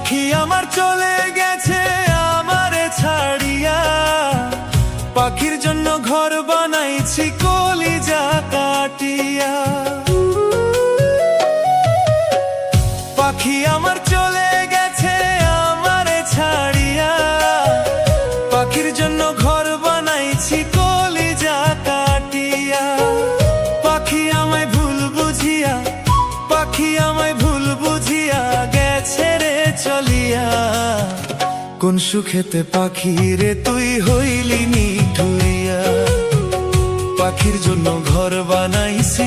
পাখি আমার চলে গেছে আমারে ছাড়িয়া, পাখির জন্য ঘর বানাইছি কলিজা কাটিয়া। পাখি আমার চলে গেছে আমারে ছাড়িয়া, পাখির জন্য ঘর বানাইছি কলিজা কাটিয়া। পাখি আমায় ভুল বুঝিয়া, পাখি আমায় ভুল বুঝিয়া গেছে রে চলিয়া। কোন সুখেতে পাখি রে তুই হইলি নিঠুরিয়া, পাখির জন্য ঘর বানাইছি